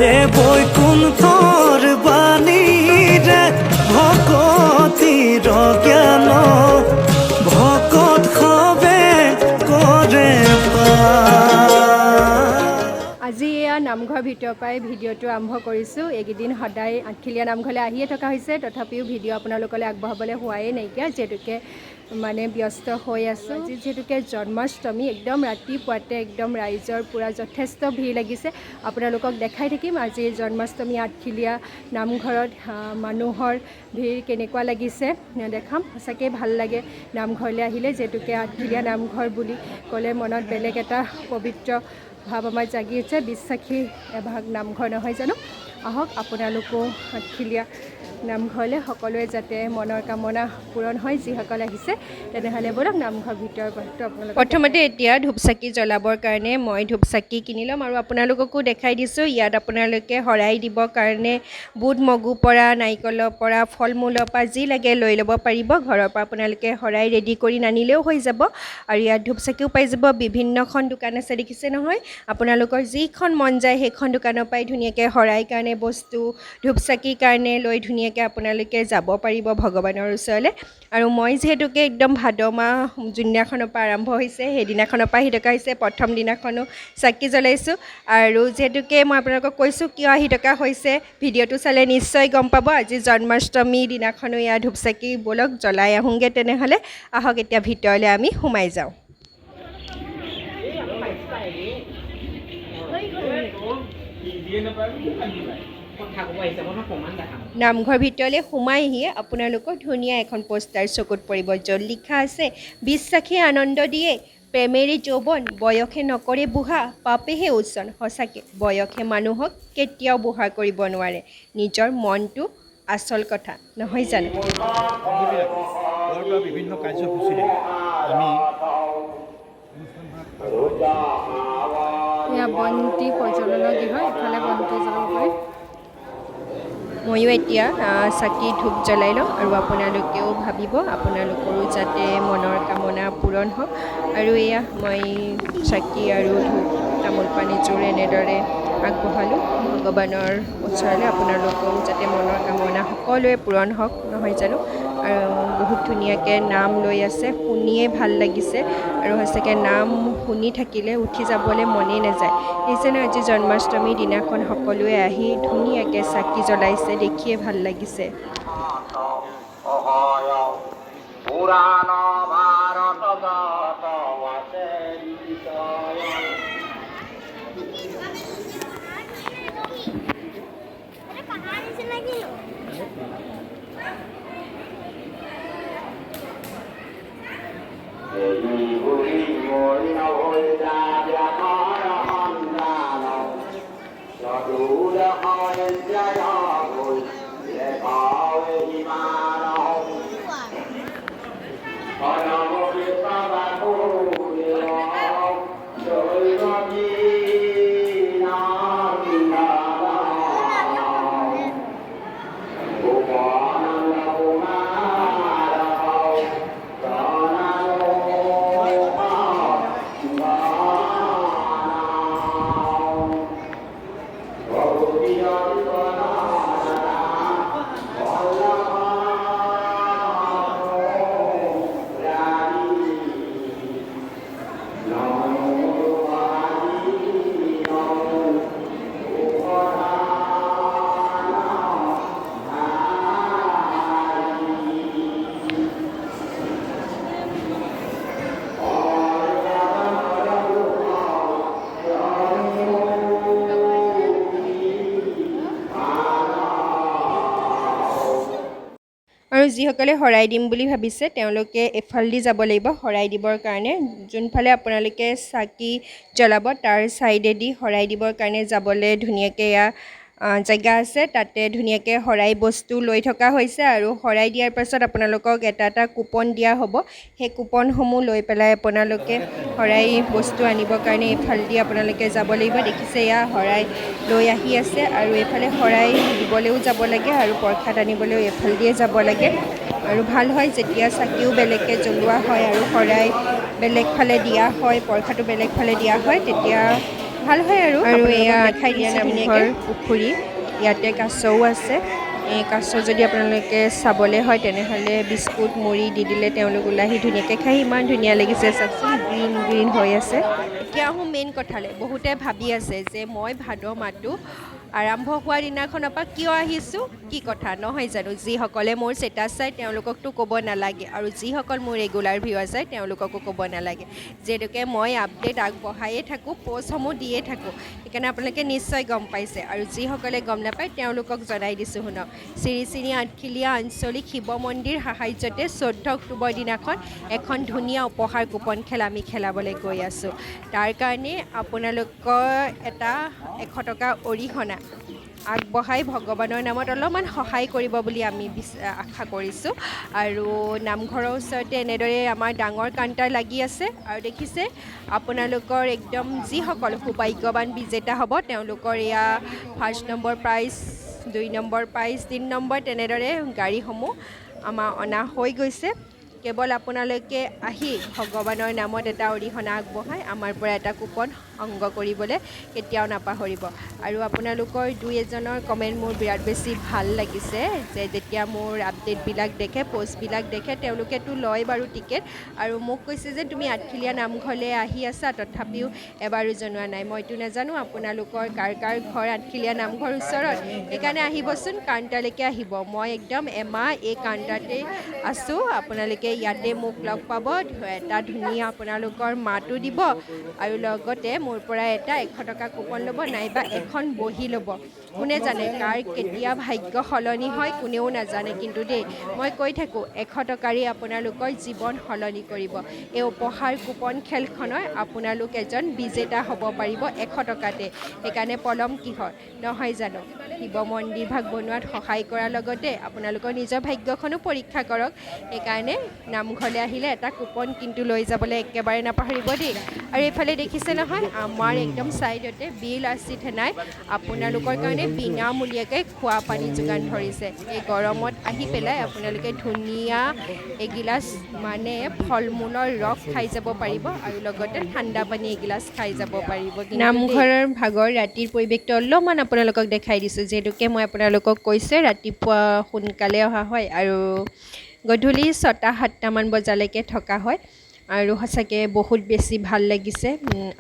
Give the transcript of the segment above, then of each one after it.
এ বৈকুণ্ঠৰ বাণীৰে ভকতিৰ জ্ঞান ভকত সবে কৰে আজি এয়া নামঘৰ ভিতৰৰ পৰাই ভিডিঅ'টো আৰম্ভ কৰিছোঁ। এইকেইদিন সদায় আঠখেলীয়া নামঘৰলৈ আহিয়ে থকা হৈছে, তথাপিও ভিডিঅ' আপোনালোকলৈ আগবঢ়াবলৈ হোৱাই নাইকিয়া, যিহেতুকে মানে ব্যস্ত হৈ আছোঁ। আজি যিহেতুকে জন্মাষ্টমী, একদম ৰাতিপুৱাতে একদম ৰাইজৰ পূৰা যথেষ্ট ভিৰ লাগিছে। আপোনালোকক দেখাই থাকিম আজিৰ জন্মাষ্টমী আঠখেলীয়া নামঘৰত মানুহৰ ভিৰ কেনেকুৱা লাগিছে দেখাম। সঁচাকৈ ভাল লাগে নামঘৰলৈ আহিলে, যিহেতুকে আঠখেলীয়া নামঘৰ বুলি ক'লে মনত বেলেগ এটা পবিত্ৰ ভাৱ আমাৰ জাগি উঠে। বিশ্বাসীৰ এভাগ নামঘৰ নহয় জানো? আহক আপোনালোকো আঠখেলীয়া নামঘৰলৈ, সকলোৱে যাতে মনৰ কামনা পূৰণ হয় যিসকল আহিছে। তেনেহ'লে বলক নামঘৰ ভিতৰৰ বাটটো আপোনালোক। প্ৰথমতে এতিয়া ধূপচাকি জ্বলাবৰ কাৰণে মই ধূপচাকি কিনি ল'ম আৰু আপোনালোককো দেখাই দিছোঁ। ইয়াত আপোনালোকে শৰাই দিবৰ কাৰণে বুট মগুৰ পৰা, নাৰিকলৰ পৰা, ফল মূলৰ পৰা যি লাগে লৈ ল'ব পাৰিব। ঘৰৰ পৰা আপোনালোকে শৰাই ৰেডি কৰি নানিলেও হৈ যাব। আৰু ইয়াত ধূপচাকিও পাই যাব। বিভিন্নখন দোকান আছে দেখিছে নহয়, আপোনালোকৰ যিখন মন যায় সেইখন দোকানৰ পৰাই ধুনীয়াকৈ শৰাই কাৰণে বস্তু, ধূপচাকিৰ কাৰণে লৈ ধুনীয়াকৈ আপোনালোকে যাব পাৰিব ভগৱানৰ ওচৰলৈ। আৰু মই যিহেতুকে একদম ভাদ মাহ যোনদিনাখনৰ পৰা আৰম্ভ হৈছে সেইদিনাখনৰ পৰা আহি থকা হৈছে। প্ৰথম দিনাখনো চাকি জ্বলাইছোঁ। আৰু যিহেতুকে মই আপোনালোকক কৈছোঁ কিয় আহি থকা হৈছে, ভিডিঅ'টো চালে নিশ্চয় গম পাব। আজি জন্মাষ্টমী দিনাখনো ইয়াৰ ধূপচাকি বলক জ্বলাই আহোঁগৈ। তেনেহ'লে আহক এতিয়া ভিতৰলৈ আমি সোমাই যাওঁ। নামঘৰ ভিতৰলৈ সোমাই আহিয়ে আপোনালোকৰ ধুনীয়া এখন পোষ্টাৰ চকুত পৰিব, য'ত লিখা আছে বিশ্বাসে আনন্দ দিয়ে, প্ৰেমেৰে যৌৱন, বয়সে নকৰে বুঢ়া, পাপেহে ওচন। সঁচাকৈ বয়সে মানুহক কেতিয়াও বুঢ়া কৰিব নোৱাৰে, নিজৰ মনটো আচল কথা নহয় জানো? বিভিন্ন কাৰ্যসূচীৰে আমি এয়া বন্তি প্ৰজ্বলনৰ গৃহ, ইফালে বন্তি জ্বলাব পাৰি। ময়ো এতিয়া চাকি ধূপ জ্বলাই লওঁ আৰু আপোনালোকেও ভাবিব আপোনালোকৰো যাতে মনৰ কামনা পূৰণ হওক। আৰু এয়া মই চাকি আৰু ধূপ তামোল পানী জোৰ এনেদৰে আগবঢ়ালোঁ ভগৱানৰ ওচৰলৈ। আপোনালোকেও যাতে মনৰ কামনা সকলোৱে পূৰণ হওক নহয় জানো? আৰু বহুত ধুনীয়াকৈ নাম লৈ আছে, শুনিয়ে ভাল লাগিছে। আৰু সঁচাকৈ নাম শুনি থাকিলে উঠি যাবলৈ মনেই নাযায়। সেইকাৰণে আজি জন্মাষ্টমীৰ দিনাখন সকলোৱে আহি ধুনীয়াকৈ চাকি জ্বলাইছে, দেখিয়ে ভাল লাগিছে। আৰু যিসকলে শৰাই দিম বুলি ভাবিছে তেওঁলোকে এফালেদি যাব লাগিব শৰাই দিবৰ কাৰণে। যোনফালে আপোনালোকে চাকি জ্বলাব তাৰ ছাইডেদি শৰাই দিবৰ কাৰণে যাবলৈ ধুনীয়াকৈ এয়া জেগা আছে, তাতে ধুনীয়াকৈ শৰাই বস্তু লৈ থকা হৈছে। আৰু শৰাই দিয়াৰ পাছত আপোনালোকক এটা এটা কুপন দিয়া হ'ব। সেই কুপনসমূহ লৈ পেলাই আপোনালোকে শৰাই বস্তু আনিবৰ কাৰণে এইফালেদি আপোনালোকে যাব লাগিব। দেখিছে এয়া শৰাই লৈ আহি আছে আৰু এইফালে শৰাই দিবলৈও যাব লাগে আৰু প্ৰসাদ আনিবলৈও এইফালেদিয়ে যাব লাগে। আৰু ভাল হয় যেতিয়া চাকিও বেলেগকৈ জ্বলোৱা হয় আৰু শৰাই বেলেগ ফালে দিয়া হয়, প্ৰসাদো বেলেগ ফালে দিয়া হয়, তেতিয়া ভাল হয় আৰু এয়া দেখাই দিছে নামঘৰ পুখুৰী ইয়াতে কাছও আছে এই কাছ যদি আপোনালোকে চাবলৈ হয় তেনেহ'লে বিস্কুট মুড়ি দি দিলে তেওঁলোক ওলাই আহি ধুনীয়াকৈ খাই ইমান ধুনীয়া লাগিছে চাওকচোন গ্ৰীণ গ্ৰীণ হৈ আছে এতিয়া আহোঁ মেইন কথালৈ বহুতে ভাবি আছে যে মই ভাদ মাহটো আৰম্ভ হোৱাৰ দিনাখনৰ পৰা কিয় আহিছোঁ কি কথা নহয় জানো যিসকলে মোৰ ষ্টেটাছ চাই তেওঁলোককতো ক'ব নালাগে আৰু যিসকল মোৰ ৰেগুলাৰ ভিউৱাৰ চাই তেওঁলোককো ক'ব নালাগে যিহেতুকে মই আপডেট আগবঢ়ায়ে থাকোঁ পষ্টসমূহ দিয়ে থাকোঁ সেইকাৰণে আপোনালোকে নিশ্চয় গম পাইছে আৰু যিসকলে গম নাপায় তেওঁলোকক জনাই দিছোঁ শুনক শ্ৰী আঠখিলীয়া আঞ্চলিক শিৱ মন্দিৰ সাহায্যতে 14 অক্টোবৰ দিনাখন এখন ধুনীয়া উপহাৰ কুপন খেল আমি খেলাবলৈ গৈ আছোঁ তাৰ কাৰণে আপোনালোকৰ এটা 100 টকা অৰিহণা আগবঢ়াই ভগৱানৰ নামত অলপমান সহায় কৰিব বুলি আমি আশা কৰিছোঁ আৰু নামঘৰৰ ওচৰতে এনেদৰে আমাৰ ডাঙৰ কাউণ্টাৰ লাগি আছে আৰু দেখিছে আপোনালোকৰ একদম যিসকল সৌভাগ্যৱান বিজেতা হ'ব তেওঁলোকৰ এয়া 1st number prize 2 number prize 3 number তেনেদৰে গাড়ীসমূহ আমাৰ অনা হৈ গৈছে কেৱল আপোনালোকে আহি ভগৱানৰ নামত এটা অৰিহণা আগবঢ়াই আমাৰ পৰা এটা কুপন সংগ্ৰহ কৰিবলৈ কেতিয়াও নাপাহৰিব আৰু আপোনালোকৰ 2-এজনৰ কমেণ্ট মোৰ বিৰাট বেছি ভাল লাগিছে যে যেতিয়া মোৰ আপডেটবিলাক দেখে পষ্টবিলাক দেখে তেওঁলোকেতো লয় বাৰু টিকেট আৰু মোক কৈছে যে তুমি আঠখিলীয়া নামঘৰলৈ আহি আছা তথাপিও এবাৰো জনোৱা নাই মইতো নাজানো আপোনালোকৰ কাৰ কাৰ ঘৰ আঠখিলীয়া নামঘৰ ওচৰত সেইকাৰণে আহিবচোন কাউণ্টাৰলৈকে আহিব মই একদম এমাহ এই কাউণ্টাৰতে আছোঁ আপোনালোকে ইয়াতে মোক লগ পাব এটা ধুনীয়া আপোনালোকৰ মাতো দিব আৰু লগতে মোৰ পৰা এটা 100 টকা কুপন ল'ব নাইবা এখন বহি ল'ব কোনে জানে কাৰ কেতিয়া ভাগ্য সলনি হয় কোনেও নাজানে কিন্তু দেই মই কৈ থাকোঁ 100 টকাৰে আপোনালোকৰ জীৱন সলনি কৰিব এই উপহাৰ কুপন খেলখনৰ আপোনালোক এজন বিজেতা হ'ব পাৰিব 100 টকাতে সেইকাৰণে পলম কিহৰ নহয় জানো শিৱ মন্দিৰ ভাগ বনোৱাত সহায় কৰাৰ লগতে আপোনালোকৰ নিজৰ ভাগ্যখনো পৰীক্ষা কৰক সেইকাৰণে নামঘৰলৈ আহিলে এটা কুপন কিন্তু লৈ যাবলৈ একেবাৰে নাপাহৰিব দেই আৰু এইফালে দেখিছে নহয় আমাৰ একদম ছাইডতে BLRC থানাই আপোনালোকৰ কাৰণে বিনামূলীয়াকৈ খোৱা পানী যোগান ধৰিছে এই গৰমত আহি পেলাই আপোনালোকে ধুনীয়া এগিলাচ মানে ফল মূলৰ ৰস খাই যাব পাৰিব আৰু লগতে ঠাণ্ডা পানী এগিলাচ খাই যাব পাৰিব নামঘৰৰ ভাগৰ ৰাতিৰ পৰিৱেশটো অলপমান আপোনালোকক দেখাই দিছোঁ যিহেতুকে মই আপোনালোকক কৈছে ৰাতিপুৱা সোনকালে অহা হয় আৰু গধূলি 6-7মান বজালৈকে থকা হয় আৰু সঁচাকৈ বহুত বেছি ভাল লাগিছে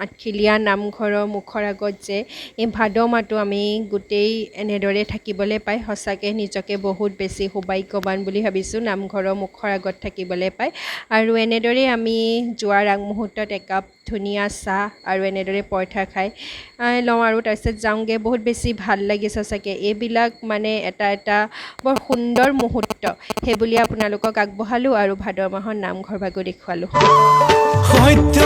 আঠখিলীয়া নামঘৰৰ মুখৰ আগত যে এই ভাদ মাহটো আমি গোটেই এনেদৰে থাকিবলৈ পাই সঁচাকৈ নিজকে বহুত বেছি সৌভাগ্যৱান বুলি ভাবিছোঁ নামঘৰৰ মুখৰ আগত থাকিবলৈ পাই আৰু এনেদৰে আমি যোৱাৰ আগমুহূৰ্তত একাপ ধুনীয়া চাহ আৰু এনেদৰে পৰঠা খাই লওঁ আৰু তাৰপিছত যাওঁগৈ বহুত বেছি ভাল লাগিছে সঁচাকৈ এইবিলাক মানে এটা বৰ সুন্দৰ মুহূৰ্ত সেইবুলি আপোনালোকক আগবঢ়ালোঁ আৰু ভাদ মাহৰ নামঘৰ ভাগো দেখুৱালোঁ সত্য